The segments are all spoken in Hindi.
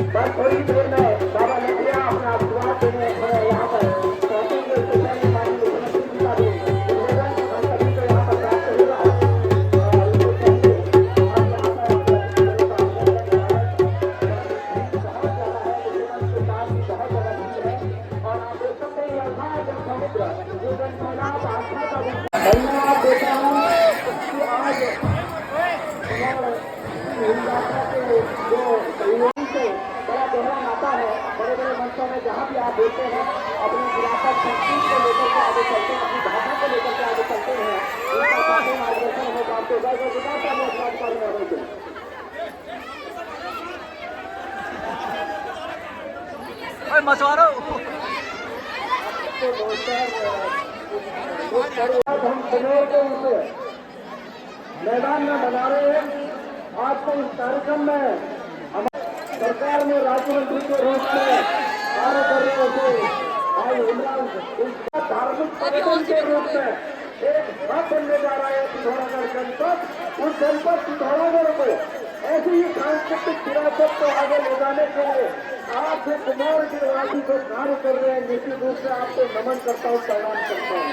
बस थोड़ी देर में बाबा लखिया अपना आशीर्वाद देने यहाँ पर पहुंचेंगे। उससे पहले माननीय मुख्यमंत्री जी का भी निवेदन हम सभी को यहाँ पर प्राप्त होगा। इससे पहले हम यहाँ पर बहुत ज्यादा है, जीवन के साथ भी बहुत ज्यादा भीड़ है और आप देख सकते हैं यथार्थ जन समुद्र जीवन फैलाव आस्था का धन्यवाद देता हूँ कि आज यात्रा के जो सहयोगी से बड़ा गहरा नाता है। बड़े बड़े मंचों में जहाँ भी आप देखते हैं अपनी विरासत संस्कृति को लेकर के आगे चलते हैं, अपनी भाषा को लेकर के आगे चलते हैं। उनका काफी मार्गदर्शन होगा आपको गए विकास अधिकारी महोदय के मछुआरों हम कनौर के उनसे मैदान में बना रहे हैं। आज के इस कार्यक्रम में हमारी सरकार में राज्य मंत्री के रूप में कार्य कर रहे थे भाई इमरान, उसका धार्मिक पर्यटन के रूप में एक हब बनने जा रहा है पिथौरागढ़ जनपद। उस जनपद पिथौरागढ़ को ऐसी ही सांस्कृतिक विरासत को आगे ले जाने के लिए आप जो कुमार के वासी को कार्य कर रहे हैं, निश्चित रूप से आपको नमन करता हूँ, प्रणाम करता हूँ।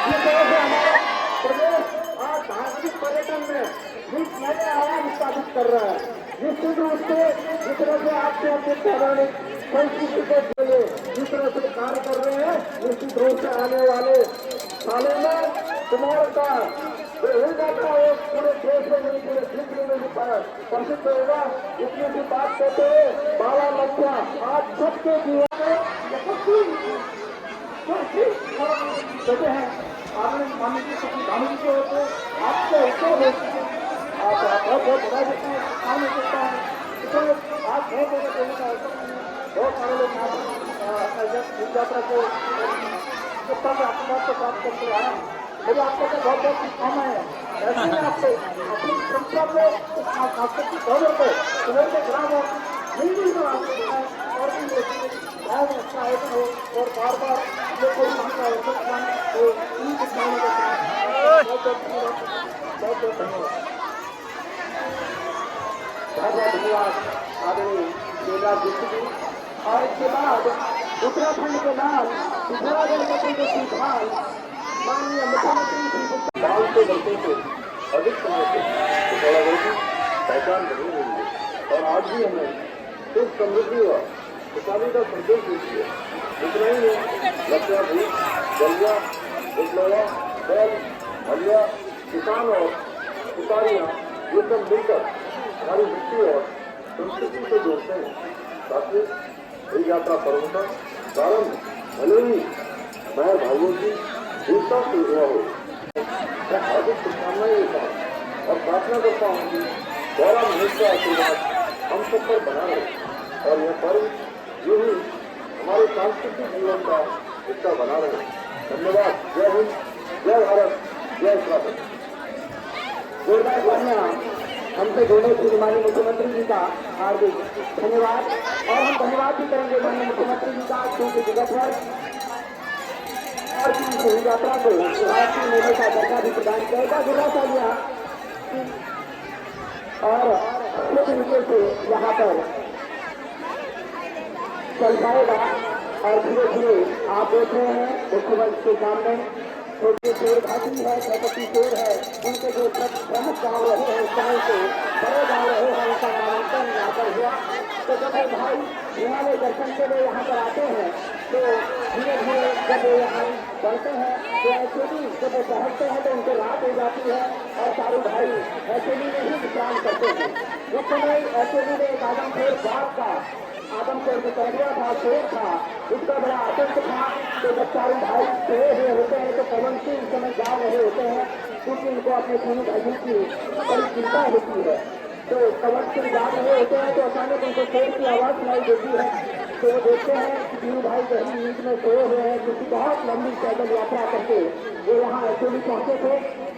जिस तरह से हमारा प्रदेश आज धार्मिक पर्यटन में जिस नए आयाम स्थापित कर रहा है, निश्चित रूप से जिस तरह से आपके अपने पौराणिक संस्कृति को लिए जिस तरह से कार्य कर रहे हैं, निश्चित रूप से आने वाले सालों में कुमार का जो हो जाता है वो पूरे देश में नहीं पूरे विश्व में भी प्रसिद्ध होगा। इतनी सी बात कहते हुए बाबा लखिया आज सबके जीवन में कहते हैं आनंद मानवीय धामी के होते आपको होते आप बहुत बहुत बधा देते हैं काम हो सकता है। इसलिए आज बहुत जगह देने का अवसर नहीं है। बहुत सारे लोग यात्रा को सत्ता के आशीर्वाद को प्राप्त करके आए हैं। मुझे आपको तो बहुत बहुत शुभकामनाएं है। ऐसे ही आपको अपनी परंपरा को सांस्कृतिक गौरव को सुबह के ग्राम और मिलजुल कर आपको और भी गाँव में अच्छा आयोजन हो और बार बार जो कोई मांग आयोजन बनाए तो इन किसानों के साथ बहुत बहुत धन्यवाद। बहुत बहुत धन्यवाद आदरणीय देवराज जी। और इसके बाद उत्तराखंड के नाम पिथौरागढ़ के संस्थान माननीय मुख्यमंत्री श्री गाँव के बच्चों से अधिक समय से पिथौरागढ़ की पहचान बनी हुई है और आज भी हमें सुख समृद्धि व किसानी का संदेश देती है। इतना ही नहीं, लक्ष्या भी जलिया विप्लवा बैल हलिया किसान और किसानियाँ ये सब मिलकर हमारी मिट्टी और संस्कृति से जोड़ते हैं ताकि ये यात्रा पर्व का प्रारंभ भले ही मैं भाइयों की दूसरा से हुआ हो। मैं हार्दिक शुभकामनाएं देता हूँ और प्रार्थना करता हूँ कि गौरव महेश का आशीर्वाद हम सब पर बना रहे और यह पर्व यूं ही हमारे सांस्कृतिक जीवन का हिस्सा बना रहे। धन्यवाद। जय हिंद, जय भारत, जय उत्तराखंड। जोरदार तालियां हमसे जुड़ने के लिए माननीय मुख्यमंत्री जी का हार्दिक धन्यवाद। और हम धन्यवाद भी करेंगे माननीय मुख्यमंत्री जी का क्योंकि जगत भर और की यात्रा को राष्ट्रीय मेले का दर्जा भी प्रदान करेगा। जोरदार तालियां और अच्छे तरीके से यहाँ पर चल पाएगा। और धीरे धीरे आप देख रहे हैं मुख्यमंत्री के सामने छोटे शेर घाटी है, छत्रपति शेर है, उनके जो प्रमुख गाँव रहे हैं उस समय से बड़े गाँव रहे हैं, उनका नामांकन यहाँ पर हुआ। तो जब वो भाई हिमालय दर्शन के लिए यहाँ पर आते हैं तो धीरे धीरे जब वो यहाँ बढ़ते हैं तो ऐसे भी जब वो पहुँचते हैं तो उनको रात हो जाती है और सारे भाई ऐसे में ही विश्राम करते हैं। उस समय ऐसे में एक आदमखोर बाघ का आदमपुर जो कैदिया था, शेर था, उसका बड़ा आतंक था। तो जब चारों भाई सोए हुए होते हैं तो पवन सिंह उस समय जा रहे होते हैं, क्योंकि उनको अपने तीनों भाइयों की बड़ी चिंता होती है। तो पवन सिंह जा रहे होते हैं तो अचानक उनको शेर की आवाज सुनाई देती है। तो वो देखते हैं कि तीनों भाई गहरी नींद में सोए हुए हैं, क्योंकि बहुत लंबी पैदल यात्रा करके वो यहाँ एक्चुअली पहुंचे थे।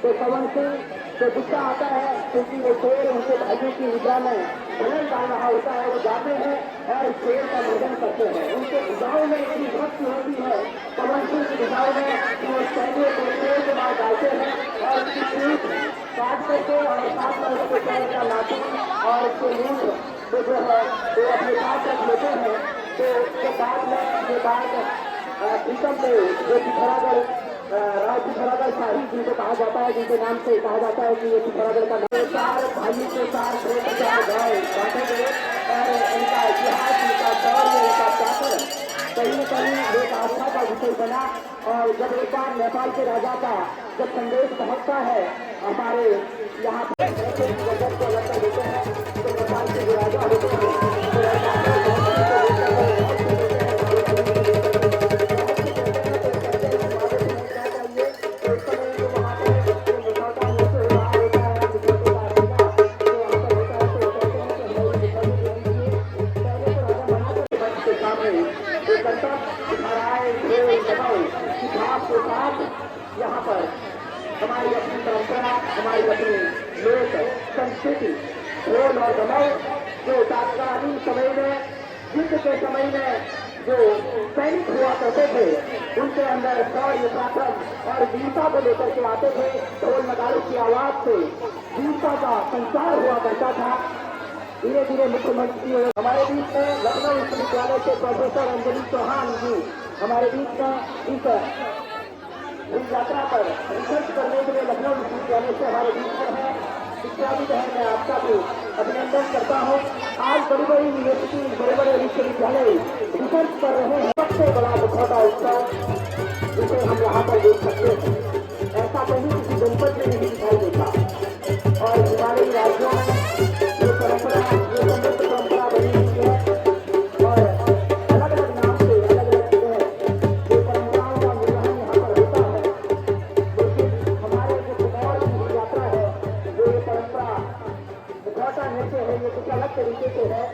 तो पवन सिंह को गुस्सा आता है, क्योंकि वो शेर उनके भाइयों की निद्रा में भजन डाल रहा होता है। वो जाते हैं और शेर का भजन करते हैं। उनके भुजाओं में इतनी भक्ति होती है पवन सिंह की भुजाओं में कि वो कैदियों को शेर के मार डालते हैं और उसकी पीठ काट करके और साथ में उसके पैर का नाखून और उसके मूंछ को जो है वो अपने पास रख लेते हैं। तो उसके बाद में ये बात प्रीतम में जो पिथौरागढ़ राव पिथौरागढ़ शाही जिनको कहा जाता है, जिनके नाम से कहा जाता है कि ये पिथौरागढ़ का नाम, चार भाइयों के चार गाँव बांटे गए और इनका इतिहास, इनका दौर, इनका चाकर कहीं न कहीं एक आस्था का विषय बना। और जब एक बार नेपाल के राजा का जब संदेश पहुंचता है हमारे यहाँ पर गजब को लक्ष्य देते हैं, तो नेपाल के जो राजा होते हैं यहाँ पर हमारी अपनी परंपरा, हमारी अपनी लोक संस्कृति, ढोल और दमाऊ जो तत्कालीन समय में, युद्ध के समय में जो सैनिक हुआ करते थे, उनके अंदर शौर्य, पराक्रम और वीरता को लेकर के आते थे। ढोल नगाड़ों की आवाज से वीरता का संचार हुआ करता था। धीरे धीरे मुख्यमंत्री हमारे बीच में लखनऊ विश्वविद्यालय के प्रोफेसर अंजलि चौहान जी हमारे बीच में इस यात्रा पर रिसर्च करने के लिए लखनऊ विश्वविद्यालय से हमारे बीच में है। शिक्षाविद है, मैं आपका भी अभिनंदन करता हूँ। आज बड़ी बड़ी यूनिवर्सिटी, बड़े बड़े विश्वविद्यालय रिसर्च कर रहे हैं। सबसे बड़ा मुखौटा उत्सव जिसे हम यहाँ पर देख सकते हैं, ऐसा कहीं किसी जनपद में नहीं दिखाई देता। और हिमालयी राज्यों में ये परंपरा, ये समृद्ध परंपरा बनी हुई है और अलग अलग नाम से अलग अलग ये परंपराओं का निर्वहन यहाँ पर होता है। लेकिन हमारे जो कुमार की यात्रा है, जो ये परंपरा मुखौटा नृत्य है, ये कुछ अलग तरीके से है,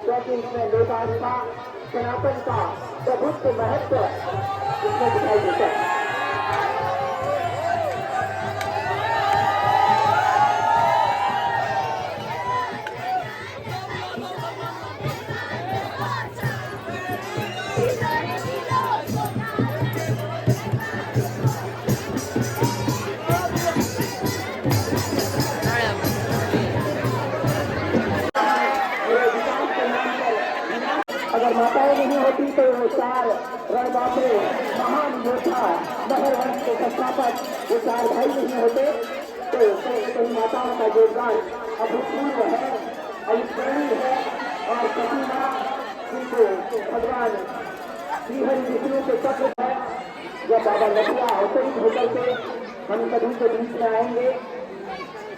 क्योंकि इसमें लोक आस्था, सनातन का प्रभुत्व, महत्व इसमें दिखाई देता है। अगर माताएं नहीं होती तो वो चार रणबांके महान योद्धा नहर वंश के संस्थापक वो चार भाई नहीं होते, तो कई माताओं का योगदान अभूतपूर्व है, अविस्मरणीय है। और प्रतिमा जिनको भगवान श्रीहरि विष्णु के चक्र है, जब बाबा लखिया अवतरित होकर के हम सभी के बीच में आएंगे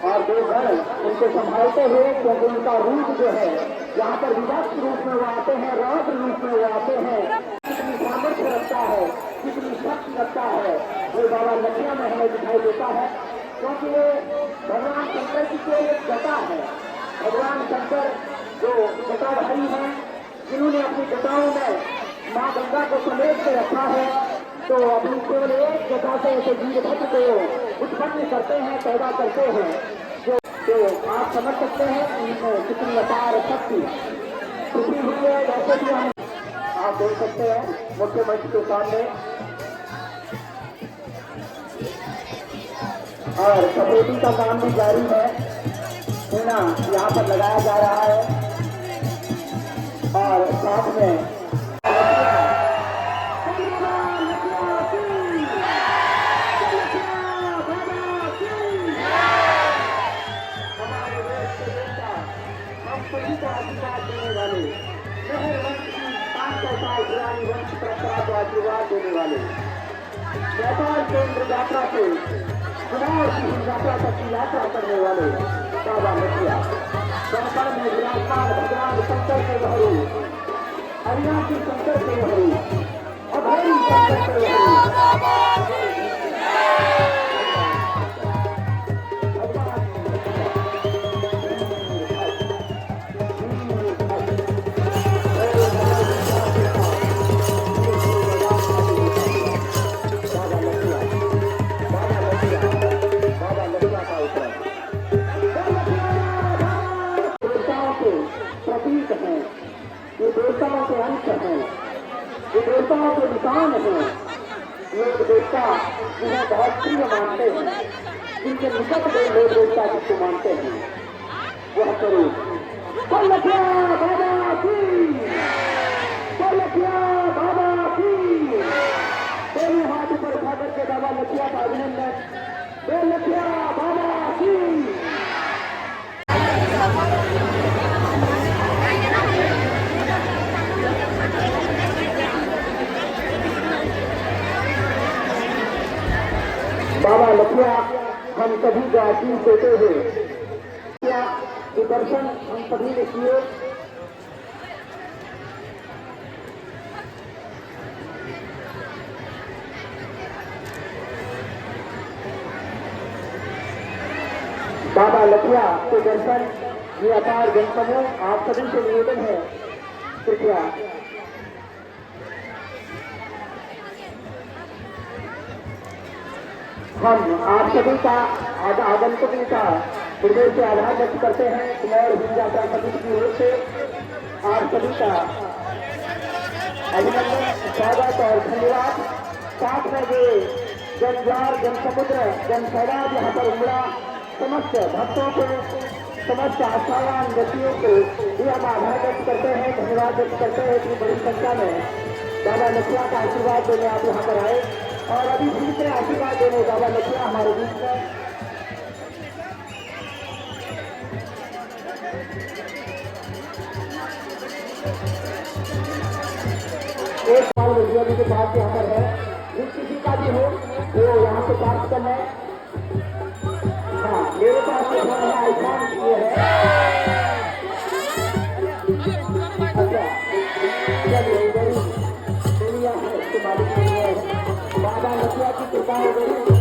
और दो गण उनको संभालते हुए, क्योंकि उनका रूप जो है यहाँ पर विराट रूप में वो आते हैं, रौद्र रूप में वो आते हैं। कितनी सामर्थ्य रखता है, कितनी शक्ति रखता है, वो बाबा लखिया में हमें दिखाई देता है। क्योंकि वो भगवान शंकर की कोई एक जटा है। भगवान शंकर जो जटाधारी हैं, जिन्होंने अपनी जटाओं में माँ गंगा को समेट के रखा है, तो अपनी केवल एक जटा से ऐसे वीरभद्र को उत्पन्न करते हैं, पैदा करते हैं। जो तो आप समझ सकते हैं इनमें कितनी अपार शक्ति छुपी हुई है। जैसे कि हम आप देख सकते हैं मुख्य मंच के सामने और सफेदी का काम भी जारी है, ना यहाँ पर लगाया जा रहा है। और साथ में आशीर्वाद देने वाले नेपाल केंद्र यात्रा से कुमार की यात्रा तक की यात्रा करने वाले बाबा लखिया संसार में विराजमान भगवान शंकर के बहरू अविनाशी शंकर के हरि अभयरी शंकर के हरि प्रतीक हैं, ये देवताओं के अंश हैं, ये देवताओं के निशान हैं। लोग देवता जिन्हें बहुत प्रिय मानते हैं, जिनके निकट गए लोग देवता जिसको मानते हैं, वह स्वरूप लखिया बाबा की, लखिया बाबा की। दोनों हाथ ऊपर उठा करके बाबा लखिया का अभिनंदन, लखिया बाबा की। बाबा लखिया हम सभी का आशीष देते हुए के दर्शन हम सभी ने किए। बाबा लखिया के दर्शन ये अपार जनसमूह आप सभी से निवेदन है, कृपया हम आप सभी का आगंतुकों का हृदय से आभार व्यक्त करते हैं। कुमार हिंद यात्रा समिति की ओर से आप सभी का अभिनंदन, स्वागत और धन्यवाद। साथ में ये जनजाल, जनसमुद्र, जनसैलाब यहाँ पर उमड़ा, समस्त भक्तों को, समस्त आस्थावान व्यक्तियों को भी हम आभार व्यक्त करते हैं, धन्यवाद व्यक्त करते हैं। इतनी बड़ी संख्या में बाबा लखिया का आशीर्वाद देने आप यहाँ पर आए और अभी दूसरे आशीर्वाद देने बाबा लखिया हमारे बीच में। एक साल विद्यार्थी के पास यहाँ पर है, जिस किसी का भी हो वो यहाँ से प्राप्त करना है। हाँ, मेरे पास आईफोन ये है। अच्छा, चलिए दुनिया है, उसके मालिक बाबा लखिया की कृपा हो गई।